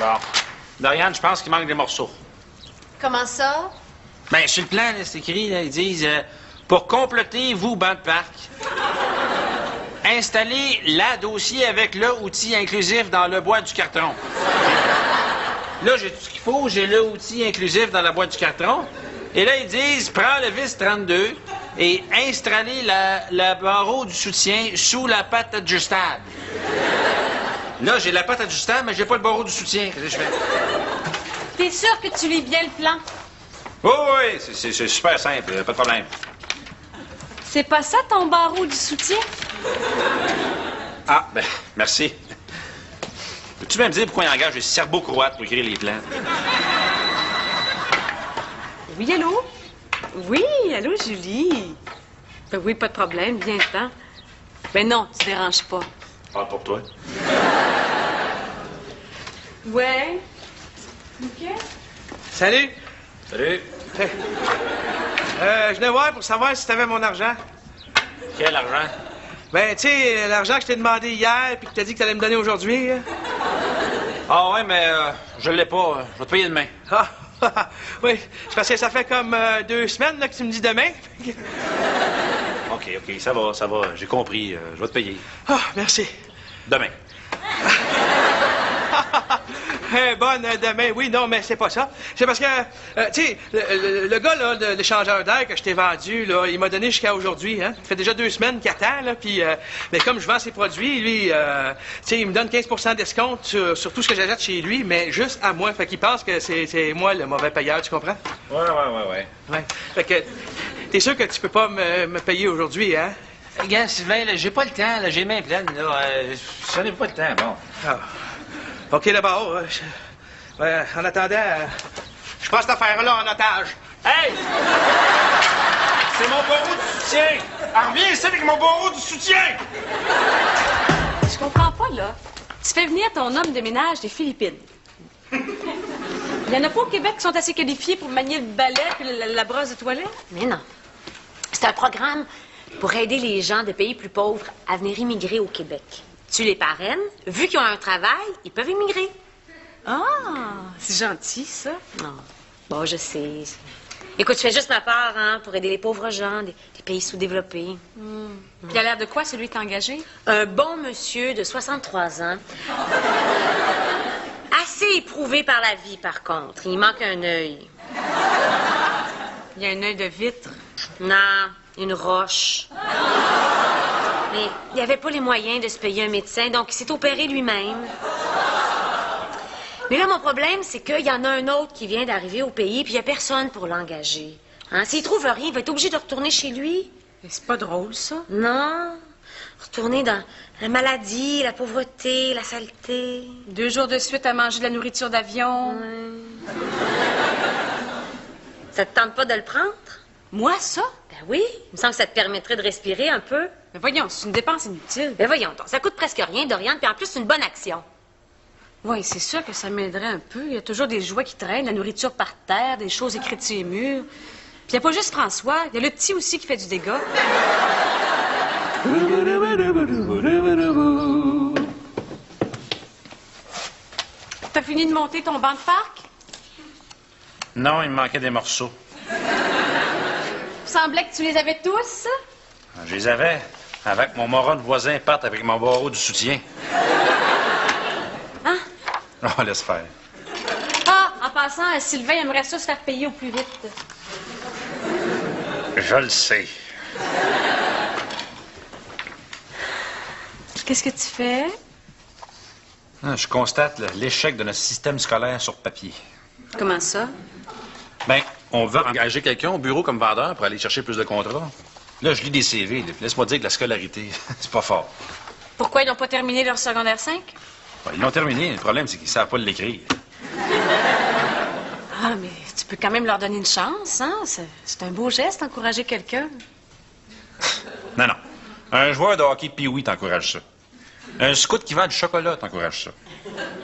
Bon. Doriane, je pense qu'il manque des morceaux. Comment ça? Ben, sur le plan, là, c'est écrit, là, ils disent pour compléter, vous, banc de parc, installez la dossier avec le outil inclusif dans le boîte du carton. Là, j'ai tout ce qu'il faut, j'ai le outil inclusif dans la boîte du carton. Et là, ils disent, prends le vis 32 et installez la barreau du soutien sous la patte adjustable. Là, j'ai la patte adjustable, mais j'ai pas le barreau du soutien. Qu'est-ce que je fais? T'es sûr que tu lis bien le plan? Oui, c'est super simple, pas de problème. C'est pas ça ton barreau du soutien? Ah, ben, merci. Peux-tu même dire pourquoi il engage des cerveaux-croates pour écrire les plans? Oui, allô? Oui, allô, Julie. Ben oui, pas de problème, viens-t'en. Ben non, tu déranges pas. Ah, pour toi. Ouais. OK. Salut. Salut. Je venais voir pour savoir si t'avais mon argent. Quel argent? Ben, tu sais, l'argent que je t'ai demandé hier puis que t'as dit que t'allais me donner aujourd'hui. Hein? Ah, ouais, mais je l'ai pas. Je vais te payer demain. Ah, oui. C'est parce que ça fait comme 2 semaines là, que tu me dis demain. OK, ça va. J'ai compris. Je vais te payer. Ah, merci. Demain. Bonne demain. Oui, non, mais c'est pas ça. C'est parce que, tu sais, le gars, là, de l'échangeur d'air que je t'ai vendu, là, il m'a donné jusqu'à aujourd'hui, hein. Ça fait déjà 2 semaines qu'il attend, là, puis, mais comme je vends ses produits, lui, tu sais, il me donne 15 d'escompte sur tout ce que j'achète chez lui, mais juste à moi. Fait qu'il pense que c'est moi le mauvais payeur, tu comprends? Ouais. Ouais. Fait que, t'es sûr que tu peux pas me payer aujourd'hui, hein? Regarde, Sylvain, là, j'ai pas le temps, là, j'ai les mains pleines, là. J'en ai pas le temps, bon. Ah. OK, d'abord, en attendant, je prends cette affaire-là en otage. Hey! C'est mon barreau du soutien! Ah, reviens ici avec mon barreau du soutien! Je comprends pas, là. Tu fais venir ton homme de ménage des Philippines. Il y en a pas au Québec qui sont assez qualifiés pour manier le balai puis la brosse de toilette? Mais non. C'est un programme pour aider les gens de pays plus pauvres à venir immigrer au Québec. Tu les parraines. Vu qu'ils ont un travail, ils peuvent immigrer. Ah, c'est gentil, ça. Non. Bon, je sais. Écoute, je fais juste ma part, hein, pour aider les pauvres gens des pays sous-développés. Puis il a l'air de quoi, celui qui t'a engagé? Un bon monsieur de 63 ans. Assez éprouvé par la vie, par contre. Il manque un œil. Il y a un œil de vitre. Non, une roche. Mais il n'avait pas les moyens de se payer un médecin, donc il s'est opéré lui-même. Mais là, mon problème, c'est qu'il y en a un autre qui vient d'arriver au pays, puis il n'y a personne pour l'engager. Hein? S'il trouve rien, il va être obligé de retourner chez lui. Mais c'est pas drôle, ça. Non. Retourner dans la maladie, la pauvreté, la saleté. 2 jours de suite à manger de la nourriture d'avion. Ça te tente pas de le prendre? Moi, ça? Ben oui. Il me semble que ça te permettrait de respirer un peu. Mais voyons, c'est une dépense inutile. Ben voyons donc, ça coûte presque rien, Doriane, puis en plus, c'est une bonne action. Oui, c'est sûr que ça m'aiderait un peu. Il y a toujours des jouets qui traînent, la nourriture par terre, des choses écrites sur les murs. Puis il n'y a pas juste François, il y a le petit aussi qui fait du dégât. T'as fini de monter ton banc de parc? Non, il me manquait des morceaux. Il semblait que tu les avais tous. Je les avais, avant que mon moron de voisin parte avec mon barreau du soutien. Hein? Oh, laisse faire. Ah, en passant, Sylvain aimerait ça se faire payer au plus vite. Je le sais. Qu'est-ce que tu fais? Je constate l'échec de notre système scolaire sur papier. Comment ça? Ben, on veut engager quelqu'un au bureau comme vendeur pour aller chercher plus de contrats. Là, je lis des CV. Là, puis laisse-moi dire que la scolarité, c'est pas fort. Pourquoi ils n'ont pas terminé leur secondaire 5? Ouais, ils l'ont terminé. Le problème, c'est qu'ils savent pas l'écrire. Ah, mais tu peux quand même leur donner une chance, hein? C'est un beau geste, encourager quelqu'un. Non. Un joueur de hockey pee-wee t'encourage ça. Un scout qui vend du chocolat t'encourage ça.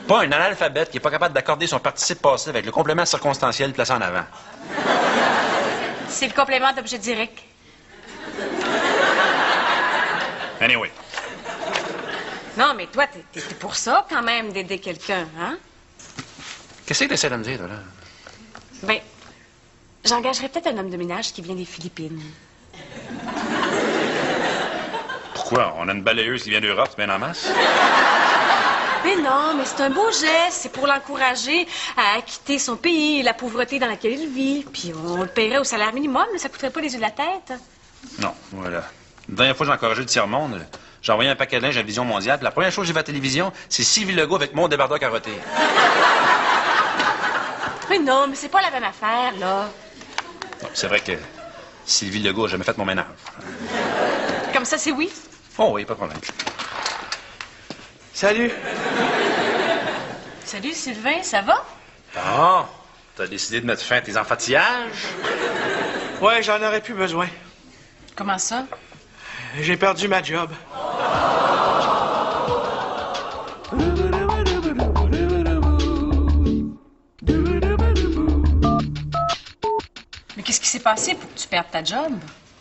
Pas un analphabète qui est pas capable d'accorder son participe passif avec le complément circonstanciel placé en avant. C'est le complément d'objet direct. Anyway. Non, mais toi, t'es pour ça, quand même, d'aider quelqu'un, hein? Qu'est-ce que tu essaies de me dire, toi, là? Ben, j'engagerais peut-être un homme de ménage qui vient des Philippines. Pourquoi? On a une balayeuse qui vient d'Europe, c'est bien en masse? Mais non, mais c'est un beau geste. C'est pour l'encourager à quitter son pays et la pauvreté dans laquelle il vit. Puis on le paierait au salaire minimum, mais ça coûterait pas les yeux de la tête. Non, voilà. La dernière fois que j'ai encouragé le tiers-monde, j'ai envoyé un paquet de linge à Vision Mondiale. Puis la première chose que j'ai vue à la télévision, c'est Sylvie Legault avec mon débardeur carotté. Mais non, mais c'est pas la même affaire, là. Non, c'est vrai que Sylvie Legault a jamais fait mon ménage. Comme ça, c'est oui? Oh oui, pas de problème. Salut. Salut, Sylvain, ça va? Bon, t'as décidé de mettre fin à tes enfantillages? Ouais, j'en aurais plus besoin. Comment ça? J'ai perdu ma job. Mais qu'est-ce qui s'est passé pour que tu perdes ta job?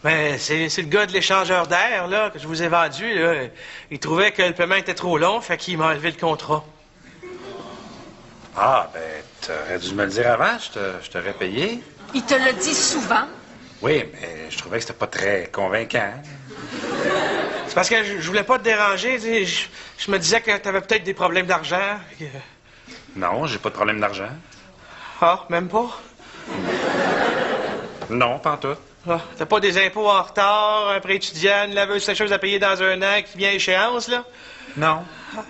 Ben, c'est le gars de l'échangeur d'air, là, que je vous ai vendu, là. Il trouvait que le paiement était trop long, fait qu'il m'a enlevé le contrat. Ah, ben, t'aurais dû me le dire avant, je t'aurais payé. Il te l'a dit souvent. Oui, mais je trouvais que c'était pas très convaincant. C'est parce que je voulais pas te déranger, tu sais. Je me disais que t'avais peut-être des problèmes d'argent. Non, j'ai pas de problème d'argent. Ah, même pas? Non, pas en tout. Ah, t'as pas des impôts en retard, un prêt étudiant, une laveuse sécheuse à payer dans un an qui vient à échéance, là? Non. Ah.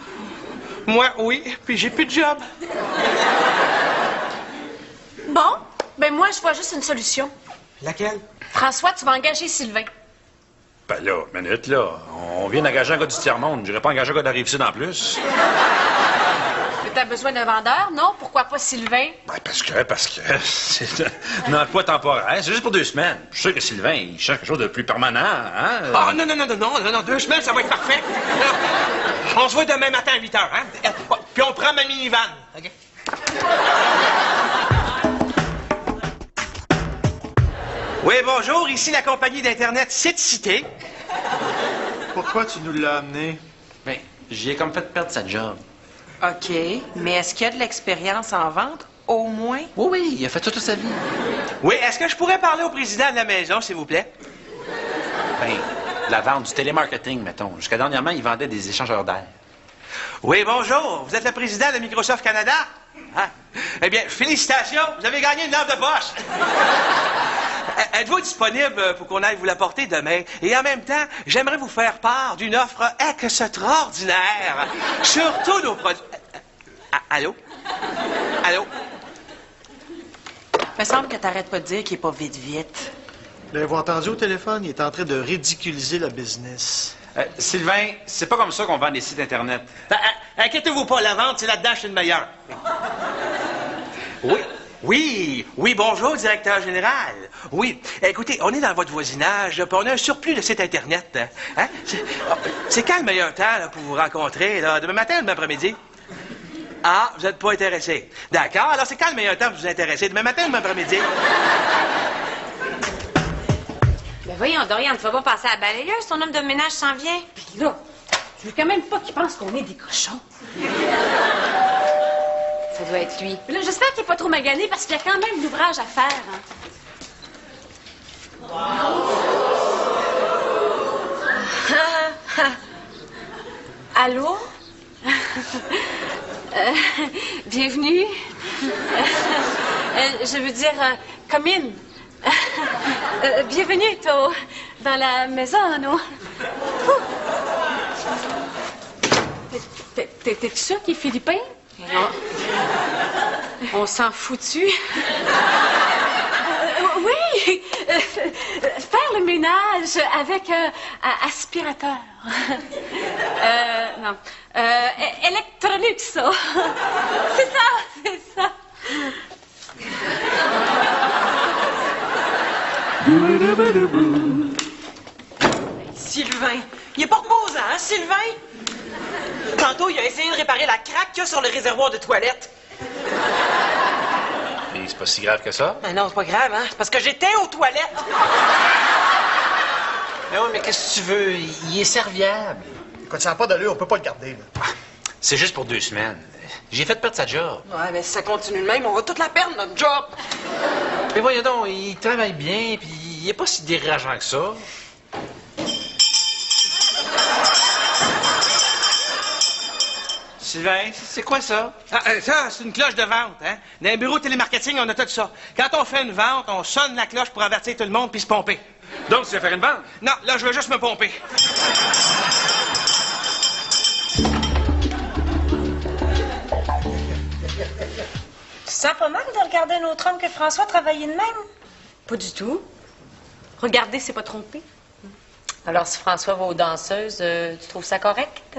Moi, oui, puis j'ai plus de job. Bon, ben moi, je vois juste une solution. Laquelle? François, tu vas engager Sylvain. Ben là, minute, là. On vient d'engager un gars du tiers-monde. J'irais pas engager un gars de la Rive-Sud en plus. Mais t'as besoin d'un vendeur, non? Pourquoi pas Sylvain? Ben, parce que c'est un emploi temporaire. C'est juste pour 2 semaines. Je suis sûr que Sylvain, il cherche quelque chose de plus permanent, hein? Ah, non, 2 semaines, ça va être parfait. On se voit demain matin à 8 h, hein? Puis on prend ma minivan, OK? Oui, bonjour, ici la compagnie d'Internet City. Pourquoi tu nous l'as amené? Ben, j'y ai comme fait perdre sa job. OK, mais est-ce qu'il y a de l'expérience en vente, au moins? Oui, oui, il a fait ça toute sa vie. Oui, est-ce que je pourrais parler au président de la maison, s'il vous plaît? Ben, la vente du télémarketing, mettons. Jusqu'à dernièrement, il vendait des échangeurs d'air. Oui, bonjour, vous êtes le président de Microsoft Canada? Hein? Eh bien, félicitations, vous avez gagné une lampe de poche. Êtes-vous disponible pour qu'on aille vous l'apporter demain? Et en même temps, j'aimerais vous faire part d'une offre extraordinaire sur tous nos produits. Allô? Allô? Il me semble que t'arrêtes pas de dire qu'il est pas vite. L'avez-vous entendu au téléphone? Il est en train de ridiculiser le business. Sylvain, c'est pas comme ça qu'on vend des sites Internet. Inquiétez-vous pas, la vente, c'est là-dedans, je suis le meilleur. Oui, bonjour, directeur général. Oui, écoutez, on est dans votre voisinage, puis on a un surplus de site Internet. Hein? C'est quand le meilleur temps là, pour vous rencontrer? Là? Demain matin ou demain après-midi? Ah, vous n'êtes pas intéressé. D'accord, alors c'est quand le meilleur temps pour vous intéresser? Demain matin ou demain après-midi? Ben voyons, Dorian, tu vas pas passer à la balayeuse, ton homme de ménage s'en vient. Puis là, je veux quand même pas qu'il pense qu'on est des cochons. Ça doit être lui. Mais là, j'espère qu'il est pas trop magané parce qu'il y a quand même l'ouvrage à faire. Hein. Allô? Bienvenue. Je veux dire, come in. Bienvenue, dans la maison, non? T'es sûr qu'il est philippin? Non. On s'en fout-tu? Oui! Faire le ménage avec aspirateur. Non. Electrolux, ça. C'est ça. Sylvain, il est pas reposant, hein, Sylvain? Tantôt, il a essayé de réparer la craque qu'il y a sur le réservoir de toilette. Et c'est pas si grave que ça. Ben non, c'est pas grave, hein? C'est parce que j'étais aux toilettes. Mais oui, mais qu'est-ce que tu veux? Il est serviable. Écoute, ça n'a pas d'allure, on peut pas le garder, là. C'est juste pour 2 semaines. J'ai fait perdre sa job. Ouais, mais si ça continue de même, on va toute la perdre, notre job. Mais voyons donc, il travaille bien, puis il est pas si dérangeant que ça. Sylvain, c'est quoi ça? Ah, ça, c'est une cloche de vente, hein? Dans un bureau de télémarketing, on a tout ça. Quand on fait une vente, on sonne la cloche pour avertir tout le monde puis se pomper. Donc, tu vas faire une vente? Non, là, je veux juste me pomper. Tu sens pas mal de regarder un autre homme que François travailler de même? Pas du tout. Regardez, c'est pas trompé. Alors, si François va aux danseuses, tu trouves ça correct?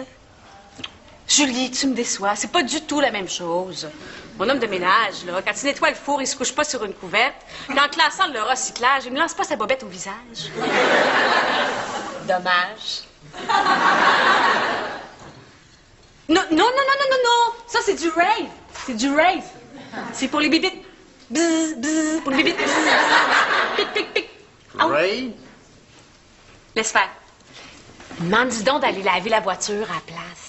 Julie, tu me déçois. C'est pas du tout la même chose. Mon homme de ménage, là, quand il nettoie le four, il se couche pas sur une couverte. Puis en classant le recyclage, il me lance pas sa bobette au visage. Dommage. Non. Ça, c'est du rave. C'est du rave. C'est pour les bibites. Bzz, bzz, pour les bibites. Bzz, bzz. Pic, pic, pic. Ray? Laisse faire. Demande-y donc d'aller laver la voiture à la place.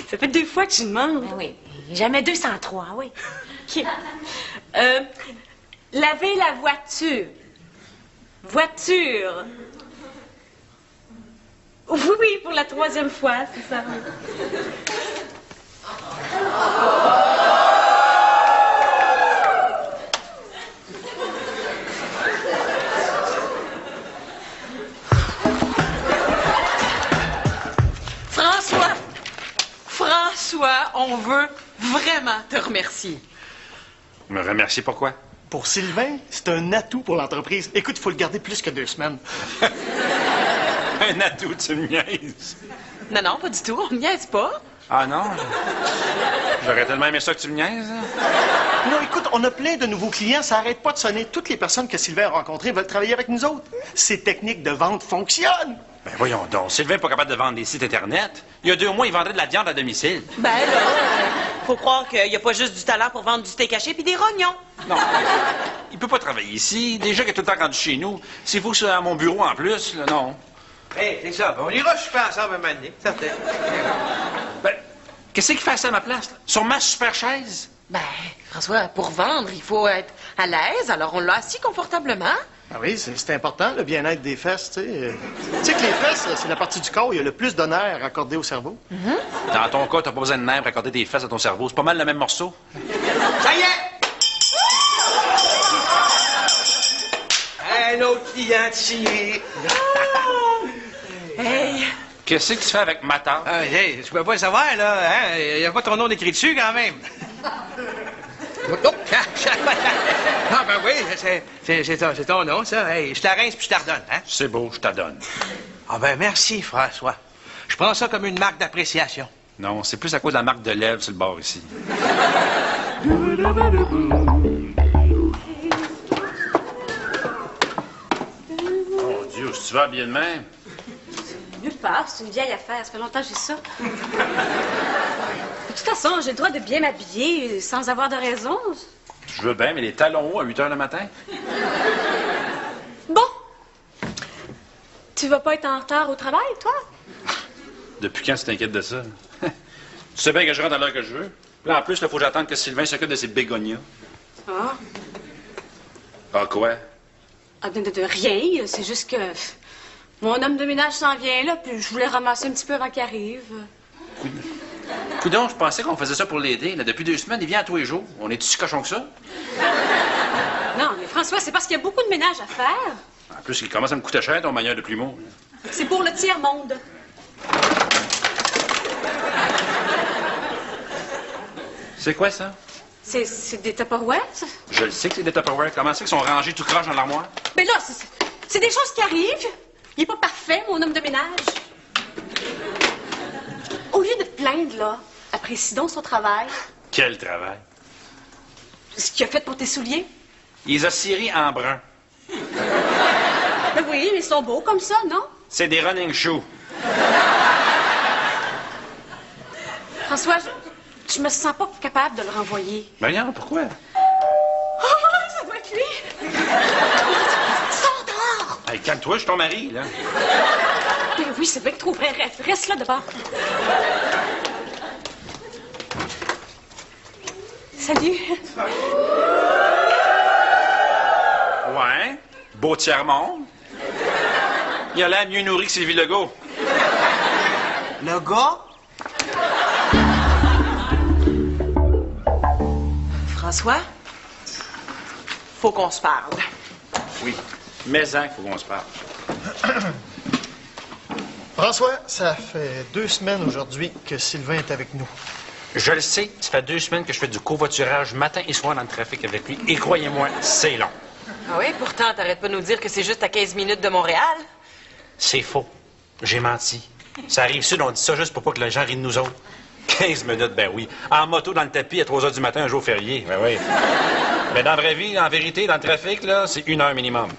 Ça fait 2 fois que tu demandes. Ben oui, jamais 203, oui. OK. Laver la voiture. Voiture. Oui, pour la 3e fois, c'est ça. François, on veut vraiment te remercier. Me remercier pourquoi? Pour Sylvain, c'est un atout pour l'entreprise. Écoute, il faut le garder plus que 2 semaines. Un atout, tu me niaises. Non, pas du tout. On ne niaise pas. Ah non? J'aurais tellement aimé ça que tu me niaises. Non, écoute, on a plein de nouveaux clients. Ça arrête pas de sonner. Toutes les personnes que Sylvain a rencontrées veulent travailler avec nous autres. Ces techniques de vente fonctionnent. Ben voyons donc, Sylvain n'est pas capable de vendre des sites Internet. Il y a 2 mois, il vendrait de la viande à domicile. Ben là, faut croire qu'il n'y a pas juste du talent pour vendre du steak haché puis des rognons. Non, il peut pas travailler ici. Déjà qu'il est tout le temps rendu chez nous. S'il faut que ça à mon bureau en plus, là, non. Hé, c'est ça. On ira super ensemble un moment donné, certain. Ben, qu'est-ce qu'il fait ça à ma place, là? Sur ma super chaise? Ben, François, pour vendre, il faut être à l'aise, alors on l'a assis confortablement. Ah oui, c'est important, le bien-être des fesses, tu sais. Tu sais que les fesses, c'est la partie du corps où il y a le plus de nerfs accordés au cerveau. Dans ton cas, t'as pas besoin de nerfs pour accorder tes fesses à ton cerveau. C'est pas mal le même morceau. Ça y est! Un autre client tiré. Hey! Qu'est-ce que tu fais avec ma tarte? Hey, je peux pas le savoir, là. Hein? Il n'y a pas ton nom écrit dessus, quand même. Oh, ah, ben oui, c'est ton nom, ça. Hey, je te la rince puis je te la redonne, hein? C'est beau, je t'adonne. Ah, ben merci, François. Je prends ça comme une marque d'appréciation. Non, c'est plus à cause de la marque de lèvres sur le bord ici. Oh Dieu, si tu vas bien de même. Nulle part, c'est une vieille affaire. Ça fait longtemps que j'ai ça. De toute façon, j'ai le droit de bien m'habiller sans avoir de raison. Je veux bien, mais les talons hauts à 8 h le matin? Bon. Tu vas pas être en retard au travail, toi? Depuis quand tu t'inquiètes de ça? Tu sais bien que je rentre à l'heure que je veux. Là, en plus, il faut que j'attende que Sylvain s'occupe de ses bégonias. Ah. Ah, quoi? Ah, de rien. C'est juste que mon homme de ménage s'en vient là, puis je voulais ramasser un petit peu avant qu'il arrive. Coudon, je pensais qu'on faisait ça pour l'aider. Là, depuis 2 semaines, il vient à tous les jours. On est-tu si cochon que ça? Non, mais François, c'est parce qu'il y a beaucoup de ménage à faire. En plus, il commence à me coûter cher, ton manière de plumeau. C'est pour le tiers-monde. C'est quoi, ça? C'est des Tupperware, ça? Je le sais que c'est des Tupperware. Comment c'est qu'ils sont rangés tout croche dans l'armoire? Mais là, c'est des choses qui arrivent. Il est pas parfait, mon homme de ménage. Au lieu de te plaindre, là, apprécie donc son travail. Quel travail? Ce qu'il a fait pour tes souliers. Il les a cirés en brun. Ben oui, mais ils sont beaux comme ça, non? C'est des running shoes. François, je me sens pas capable de le renvoyer. Ben non, pourquoi? Oh, ça doit être lui! Sors dehors! Hey, calme-toi, je suis ton mari, là. Ben oui, c'est bien que trop vrai. Reste là, d'abord. Salut. Ouais. Beau tiers-monde. Il a l'air mieux nourri que Sylvie Legault. Le gars? François? Faut qu'on se parle. Oui. Mais hein, faut qu'on se parle. François, ça fait 2 semaines aujourd'hui que Sylvain est avec nous. Je le sais, ça fait 2 semaines que je fais du covoiturage matin et soir dans le trafic avec lui. Et croyez-moi, c'est long. Ah oui, pourtant, t'arrêtes pas de nous dire que c'est juste à 15 minutes de Montréal. C'est faux. J'ai menti. Ça arrive sud, on dit ça juste pour pas que les gens rient de nous autres. 15 minutes, ben oui. En moto dans le tapis à 3 h du matin, un jour férié, ben oui. Mais dans la vraie vie, en vérité, dans le trafic, là, c'est 1 heure minimum.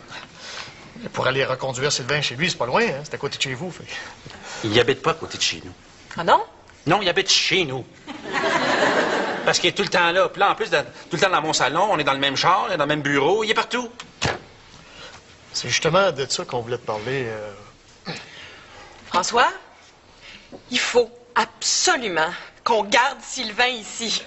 Et pour aller reconduire Sylvain chez lui, c'est pas loin, hein? C'est à côté de chez vous. Fait. Il habite pas à côté de chez nous. Ah non? Non, il habite chez nous. Parce qu'il est tout le temps là. Puis là, en plus, tout le temps dans mon salon, on est dans le même char, dans le même bureau, il est partout. C'est justement de ça qu'on voulait te parler. François, il faut absolument qu'on garde Sylvain ici.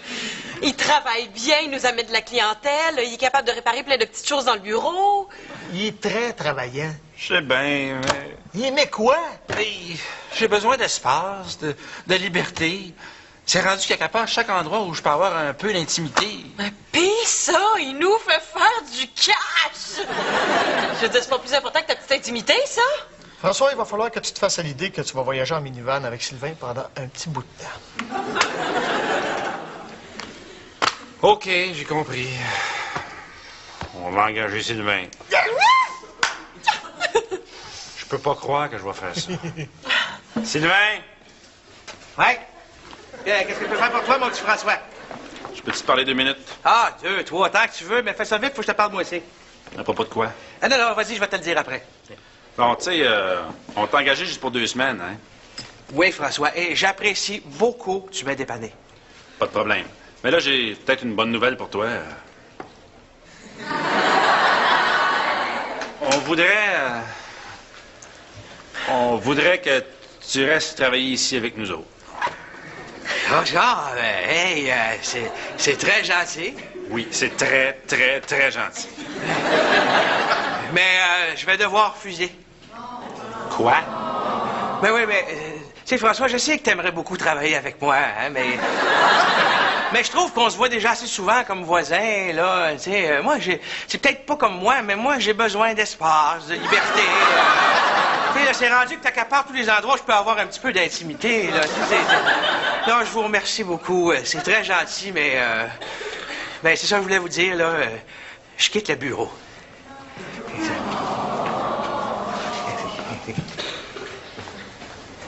Il travaille bien, il nous amène de la clientèle, il est capable de réparer plein de petites choses dans le bureau. Il est très travaillant. Je sais bien, mais... Il aimait quoi? Hey, j'ai besoin d'espace, de liberté. C'est rendu quelque part à chaque endroit où je peux avoir un peu d'intimité. Pis ça, il nous fait faire du cash! Je veux dire, c'est pas plus important que ta petite intimité, ça? François, il va falloir que tu te fasses à l'idée que tu vas voyager en minivan avec Sylvain pendant un petit bout de temps. OK, j'ai compris. On va engager Sylvain. Je peux pas croire que je vais faire ça. Sylvain! Ouais? Qu'est-ce que je peux faire pour toi, mon petit François? Je peux te parler 2 minutes? Ah, 2, 3, tant que tu veux, mais fais ça vite, faut que je te parle moi aussi. À propos de quoi? Ah non, vas-y, je vais te le dire après. Bon, tu sais, on t'a engagé juste pour 2 semaines, hein? Oui, François, et j'apprécie beaucoup que tu m'aies dépanné. Pas de problème. Mais là, j'ai peut-être une bonne nouvelle pour toi. On voudrait que tu restes travailler ici avec nous autres. Ah, genre, c'est très gentil. Oui, c'est très, très, très gentil. Mais je vais devoir refuser. Quoi? Ben oui, mais... tu sais, François, je sais que t'aimerais beaucoup travailler avec moi, hein, mais... Mais je trouve qu'on se voit déjà assez souvent comme voisins, là. Tu sais, moi, c'est peut-être pas comme moi, mais moi, j'ai besoin d'espace, de liberté. Tu sais, là, c'est rendu que t'accapares tous les endroits où je peux avoir un petit peu d'intimité, là. Non, je vous remercie beaucoup. C'est très gentil, mais... ben, c'est ça que je voulais vous dire, là. Je quitte le bureau.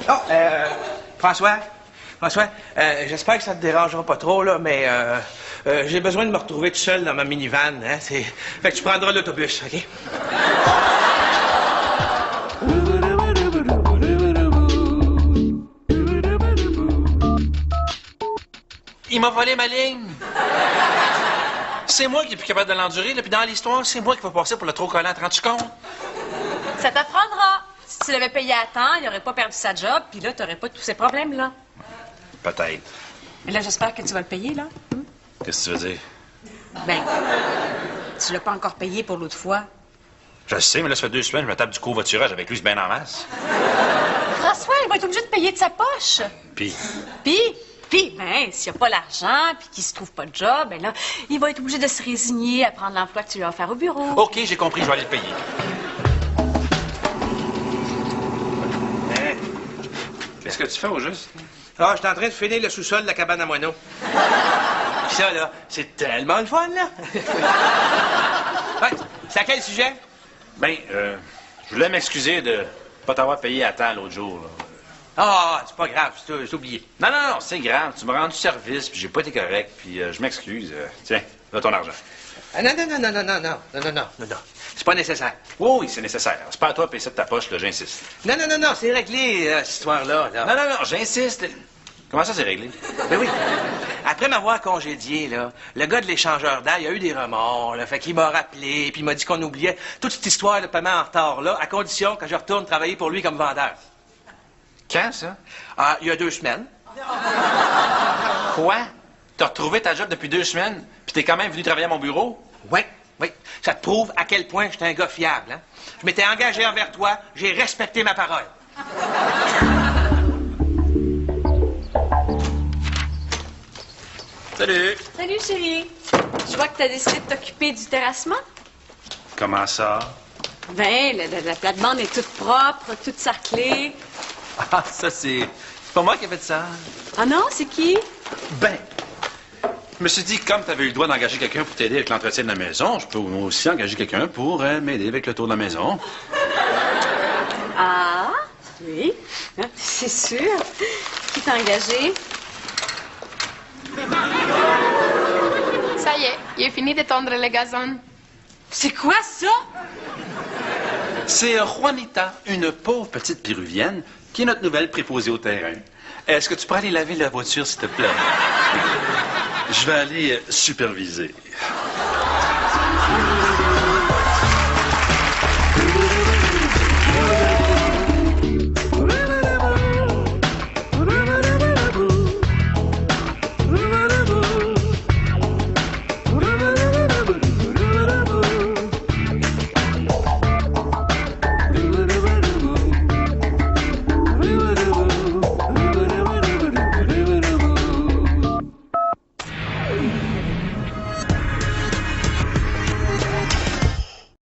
Oh, François, j'espère que ça te dérangera pas trop, là, mais j'ai besoin de me retrouver tout seul dans ma minivan, hein, Fait que tu prendras l'autobus, OK? Il m'a volé ma ligne! C'est moi qui est plus capable de l'endurer, là, puis dans l'histoire, c'est moi qui va passer pour le trop collant, te rends-tu compte? Ça t'apprendra. Si tu l'avais payé à temps, il aurait pas perdu sa job, puis là, t'aurais pas tous ces problèmes-là. Peut-être. Mais là, j'espère que tu vas le payer, là. Qu'est-ce que tu veux dire? Ben, tu l'as pas encore payé pour l'autre fois. Je sais, mais là, ça fait 2 semaines, je me tape du covoiturage avec lui, c'est bien en masse. François, il va être obligé de payer de sa poche. Puis, Ben, s'il n'y a pas l'argent, puis qu'il se trouve pas de job, ben là, il va être obligé de se résigner à prendre l'emploi que tu lui as offert au bureau. OK, j'ai compris, je vais aller le payer. Qu'est-ce que tu fais au juste? Ah, je suis en train de finir le sous-sol de la cabane à moineaux. Puis ça, là, c'est tellement le fun, là. Ouais, c'est à quel sujet? Ben, je voulais m'excuser de pas t'avoir payé à temps l'autre jour, là. Ah, c'est pas grave, c'est oublié. Non, c'est grave. Tu m'as rendu service, puis j'ai pas été correct, puis je m'excuse. Tiens, là, ton argent. Ah, non. C'est pas nécessaire. Oui, c'est nécessaire. C'est pas à toi de payer ça de ta poche, là, j'insiste. Non, c'est réglé, cette histoire-là. Là. Non, j'insiste. Comment ça, c'est réglé? Ben oui. Après m'avoir congédié, là, le gars de l'échangeur d'air, il a eu des remords, là, fait qu'il m'a rappelé, puis il m'a dit qu'on oubliait toute cette histoire de paiement en retard, là, à condition que je retourne travailler pour lui comme vendeur. Quand, ça? Ah, il y a 2 semaines. Quoi? T'as retrouvé ta job depuis 2 semaines, puis t'es quand même venu travailler à mon bureau? Oui, oui. Ça te prouve à quel point j'étais un gars fiable, hein? Je m'étais engagé envers toi, j'ai respecté ma parole. Salut! Salut, chérie. Je vois que t'as décidé de t'occuper du terrassement. Comment ça? Ben, la plate-bande est toute propre, toute sarclée. Ah, ça, c'est pas moi qui ai fait ça. Ah non, c'est qui? Ben, je me suis dit, comme tu avais eu le droit d'engager quelqu'un pour t'aider avec l'entretien de la maison, je peux moi aussi engager quelqu'un pour m'aider avec le tour de la maison. Ah, oui, c'est sûr. Qui t'a engagé? Ça y est, il est fini de tondre le gazon. C'est quoi ça? C'est Juanita, une pauvre petite péruvienne, qui est notre nouvelle préposée au terrain. Est-ce que tu pourrais aller laver la voiture, s'il te plaît? Je vais aller superviser.